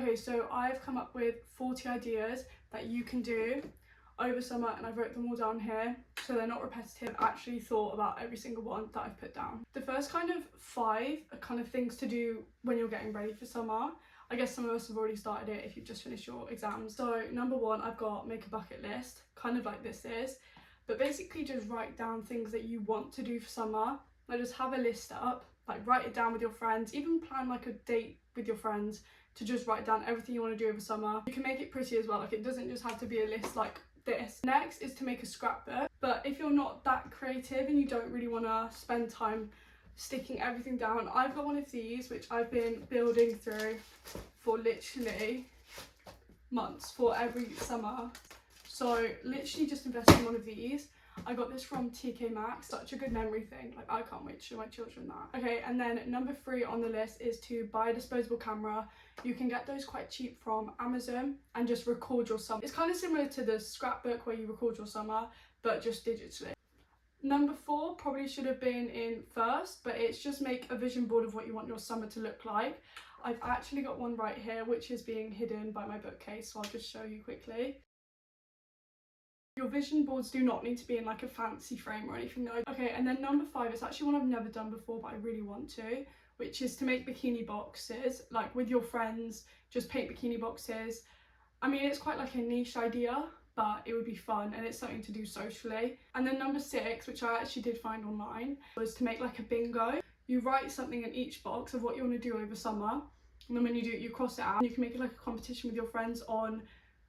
Okay, so I've come up with 40 ideas that you can do over summer, and I've wrote them all down here so they're not repetitive. I've actually thought about every single one that I've put down. The first kind of 5 are kind of things to do when you're getting ready for summer. I guess some of us have already started it if you've just finished your exams. So number 1, I've got make a bucket list, kind of like this is, but basically just write down things that you want to do for summer. Like just have a list up, like write it down with your friends, even plan like a date with your friends to just write down everything you want to do over summer. You can make it pretty as well, like it doesn't just have to be a list like this. Next is to make a scrapbook, but if you're not that creative and you don't really want to spend time sticking everything down, I've got one of these which I've been building through for literally months, for every summer. So literally just invest in one of these. I got this from TK Maxx, such a good memory thing, like I can't wait to show my children that. Okay, and then number 3 on the list is to buy a disposable camera. You can get those quite cheap from Amazon and just record your summer. It's kind of similar to the scrapbook where you record your summer, but just digitally. Number 4 probably should have been in first, but it's just make a vision board of what you want your summer to look like. I've actually got one right here which is being hidden by my bookcase, so I'll just show you quickly. Your vision boards do not need to be in like a fancy frame or anything though. Okay, and then number 5 is actually one I've never done before but I really want to, which is to make bikini boxes, like with your friends, just paint bikini boxes. I mean, it's quite like a niche idea, but it would be fun and it's something to do socially. And then number 6, which I actually did find online, was to make like a bingo. You write something in each box of what you want to do over summer, and then when you do it, you cross it out. And you can make it like a competition with your friends on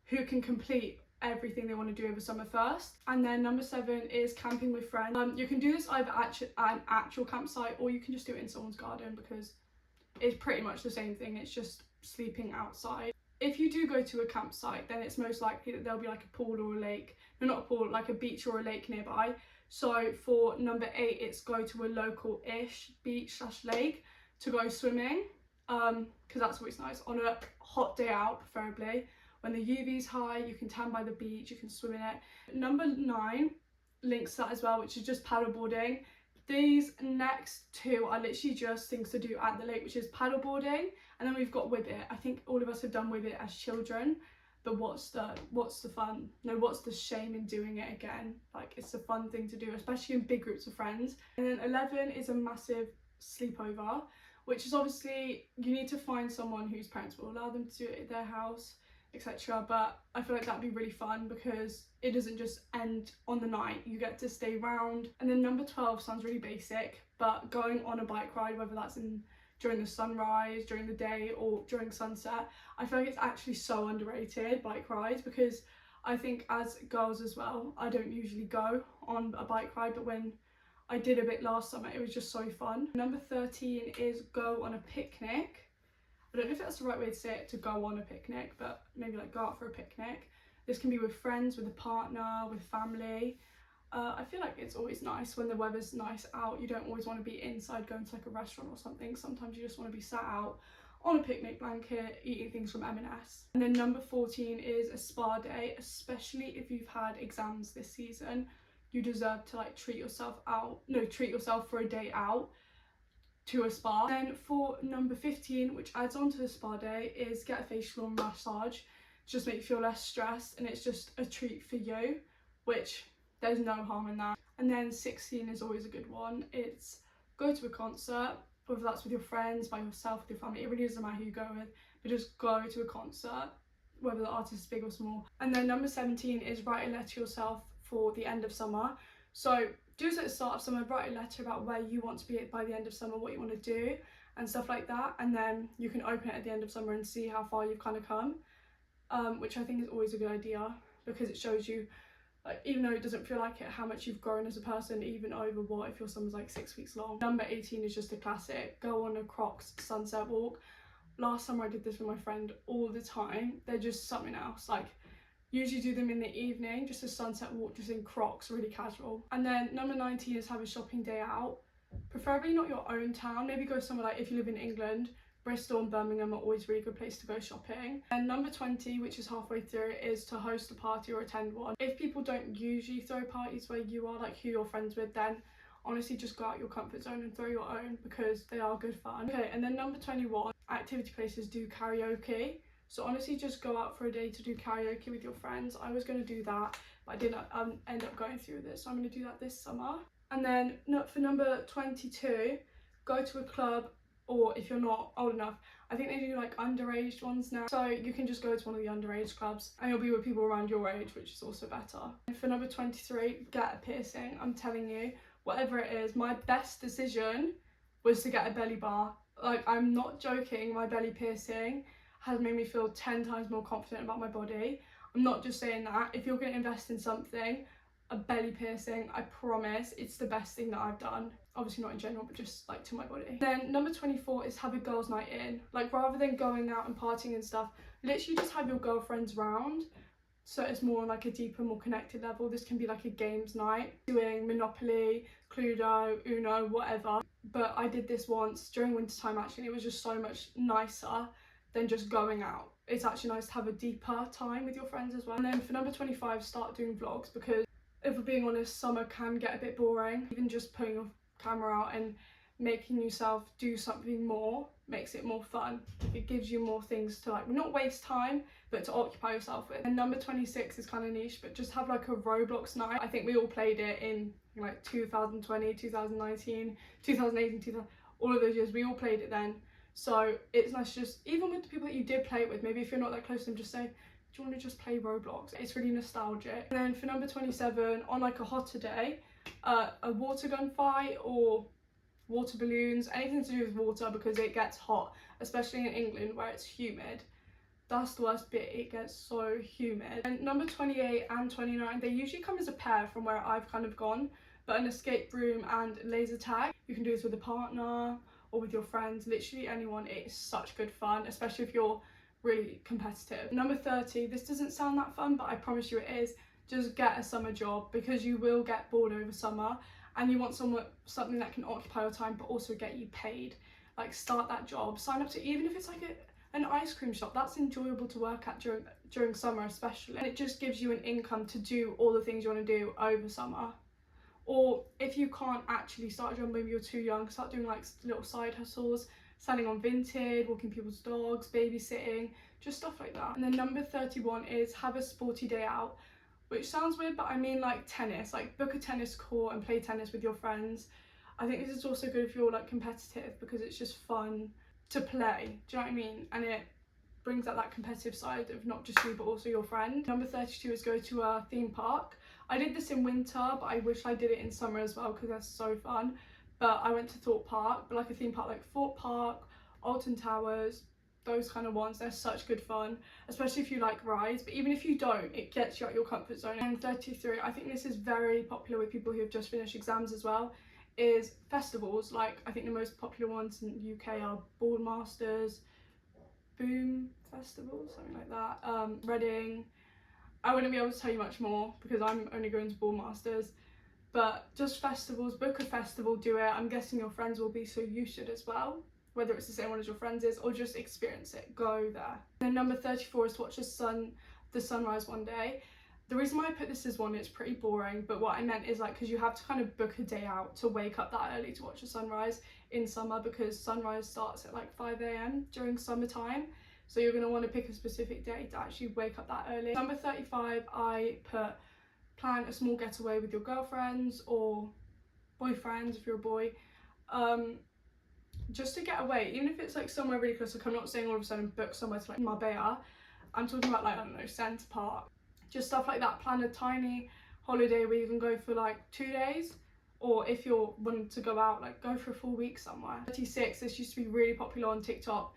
who can complete everything they want to do over summer first. And then number 7 is camping with friends. You can do this either at an actual campsite or you can just do it in someone's garden, because it's pretty much the same thing, it's just sleeping outside. If you do go to a campsite, then it's most likely that there'll be like a pool or a lake, no, not a pool, like a beach or a lake nearby. So for number 8, it's go to a local-ish beach/lake to go swimming, because that's always nice on a hot day out, preferably. When the UV's high, you can tan by the beach, you can swim in it. Number 9 links to that as well, which is just paddleboarding. These next 2 are literally just things to do at the lake, which is paddleboarding, and then we've got Whibbit. I think all of us have done Whibbit as children, but what's the fun? No, what's the shame in doing it again? Like, it's a fun thing to do, especially in big groups of friends. And then 11 is a massive sleepover, which is obviously you need to find someone whose parents will allow them to do it at their house, etc. But I feel like that'd be really fun because it doesn't just end on the night, you get to stay around. And then number 12 sounds really basic, but going on a bike ride, whether that's during the sunrise, during the day, or during sunset, I feel like it's actually so underrated, bike rides, because I think as girls as well, I don't usually go on a bike ride, but when I did a bit last summer, it was just so fun. Number 13 is go on a picnic. I don't know if that's the right way to say it, to go on a picnic, but maybe like go out for a picnic. This can be with friends, with a partner, with family. I feel like it's always nice when the weather's nice out. You don't always want to be inside going to like a restaurant or something. Sometimes you just want to be sat out on a picnic blanket eating things from M&S. And then number 14 is a spa day, especially if you've had exams this season. You deserve to like treat yourself for a day out to a spa. Then for number 15, which adds on to the spa day, is get a facial and massage. Just make you feel less stressed, and it's just a treat for you, which there's no harm in that. And then 16 is always a good one. It's go to a concert, whether that's with your friends, by yourself, with your family. It really doesn't matter who you go with, but just go to a concert, whether the artist is big or small. And then number 17 is write a letter to yourself for the end of summer. So just at the start of summer, write a letter about where you want to be by the end of summer, what you want to do and stuff like that, and then you can open it at the end of summer and see how far you've kind of come, which I think is always a good idea, because it shows you, like, even though it doesn't feel like it, how much you've grown as a person, even over if your summer's like 6 weeks long. Number 18 is just a classic, go on a Crocs sunset walk. Last summer I did this with my friend all the time. They're just something else. Like, usually do them in the evening, just a sunset walk, just in Crocs, really casual. And then number 19 is have a shopping day out, preferably not your own town. Maybe go somewhere like, if you live in England, Bristol and Birmingham are always really good place to go shopping. And number 20, which is halfway through, is to host a party or attend one. If people don't usually throw parties where you are, like who you're friends with, then honestly just go out your comfort zone and throw your own, because they are good fun. Okay, and then number 21, activity places do karaoke. So honestly, just go out for a day to do karaoke with your friends. I was going to do that, but I didn't end up going through this, so I'm going to do that this summer. And then for number 22, go to a club, or if you're not old enough, I think they do like underage ones now, so you can just go to one of the underage clubs and you'll be with people around your age, which is also better. And for number 23, get a piercing. I'm telling you, whatever it is, my best decision was to get a belly bar. Like, I'm not joking, my belly piercing has made me feel 10 times more confident about my body. I'm not just saying that. If you're going to invest in something, a belly piercing, I promise it's the best thing that I've done. Obviously not in general, but just like to my body. Then number 24 is have a girls' night in. Like, rather than going out and partying and stuff, literally just have your girlfriends round, so it's more on like a deeper, more connected level. This can be like a games night, doing Monopoly, Cluedo, Uno, whatever. But I did this once during winter time actually, and it was just so much nicer than just going out. It's actually nice to have a deeper time with your friends as well. And then for number 25, start doing vlogs, because if we're being honest, summer can get a bit boring. Even just putting your camera out and making yourself do something more makes it more fun. It gives you more things to like, not waste time, but to occupy yourself with. And number 26 is kind of niche, but just have like a Roblox night. I think we all played it in like 2020, 2019, 2018, all of those years, we all played it then. So it's nice, just even with the people that you did play it with, maybe if you're not that close to them, just say, do you want to just play Roblox? It's really nostalgic. And then for number 27, on like a hotter day, a water gun fight or water balloons, anything to do with water, because it gets hot, especially in England where it's humid. That's the worst bit, it gets so humid. And number 28 and 29, they usually come as a pair from where I've kind of gone, but an escape room and laser tag, you can do this with a partner or with your friends, literally anyone. It's such good fun, especially if you're really competitive. Number 30, this doesn't sound that fun, but I promise you it is. Just get a summer job, because you will get bored over summer and you want something that can occupy your time but also get you paid. Like, start that job, sign up to, even if it's like an ice cream shop, that's enjoyable to work at during summer especially, and it just gives you an income to do all the things you want to do over summer. Or if you can't actually start a job, maybe you're too young, start doing like little side hustles, selling on Vinted, walking people's dogs, babysitting, just stuff like that. And then number 31 is have a sporty day out, which sounds weird, but I mean like tennis. Like, book a tennis court and play tennis with your friends. I think this is also good if you're like competitive, because it's just fun to play, do you know what I mean? And it brings out that competitive side of not just you but also your friend. Number 32 is go to a theme park. I did this in winter, but I wish I did it in summer as well, because that's so fun. But I went to Thorpe Park, but like a theme park like Thorpe Park, Alton Towers, those kind of ones. They're such good fun, especially if you like rides, but even if you don't, it gets you out your comfort zone. And 33, I think this is very popular with people who have just finished exams as well, is festivals. Like, I think the most popular ones in the UK are Boardmasters, Boom Festival, something like that, Reading. I wouldn't be able to tell you much more because I'm only going to Boardmasters, but just festivals. Book a festival, do it. I'm guessing your friends will be, so you should as well, whether it's the same one as your friends is, or just experience it, go there. And then number 34 is to watch the sunrise one day. The reason why I put this as one, it's pretty boring, but what I meant is like, because you have to kind of book a day out to wake up that early to watch a sunrise in summer, because sunrise starts at like 5 AM during summertime. So you're going to want to pick a specific day to actually wake up that early. Number 35, I put plan a small getaway with your girlfriends or boyfriends if you're a boy. Just to get away, even if it's like somewhere really close. Like, I'm not saying all of a sudden book somewhere to like Marbella. I'm talking about like, I don't know, Centre Park. Just stuff like that. Plan a tiny holiday where you can go for like 2 days, or if you're wanting to go out, like go for a full week somewhere. 36, this used to be really popular on TikTok,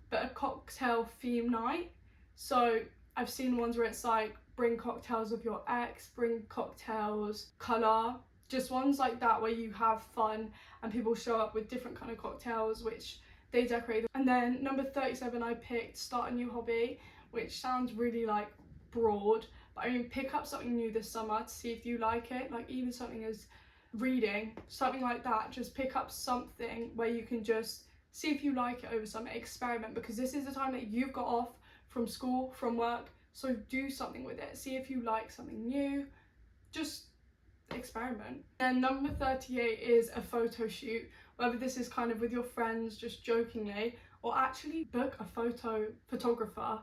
but a cocktail theme night. So I've seen ones where it's like bring cocktails of your ex, bring cocktails, colour, just ones like that where you have fun and people show up with different kind of cocktails which they decorate. And then number 37, I picked start a new hobby, which sounds really like broad, but I mean, pick up something new this summer to see if you like it. Like, even something as reading, something like that. Just pick up something where you can just see if you like it over summer. Experiment, because this is the time that you've got off from school, from work, so do something with it. See if you like something new, just experiment. And number 38 is a photo shoot, whether this is kind of with your friends just jokingly, or actually book a photographer.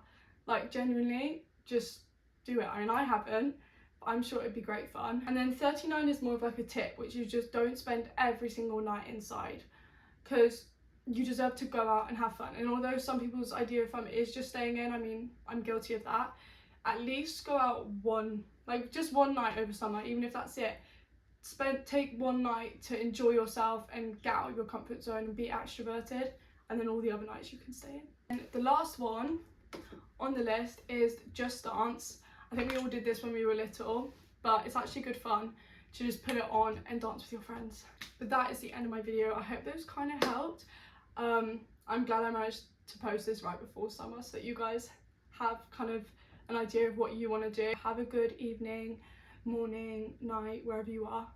Like genuinely, just do it. I mean, I haven't, but I'm sure it'd be great fun. And then 39 is more of like a tip, which is just don't spend every single night inside, because you deserve to go out and have fun. And although some people's idea of fun is just staying in, I mean, I'm guilty of that, at least go out just one night over summer, even if that's it. Take one night to enjoy yourself and get out of your comfort zone and be extroverted, and then all the other nights you can stay in. And the last one on the list is Just Dance. I think we all did this when we were little, but it's actually good fun to just put it on and dance with your friends. But that is the end of my video. I hope those kind of helped. I'm glad I managed to post this right before summer so that you guys have kind of an idea of what you want to do. Have a good evening, morning, night, wherever you are.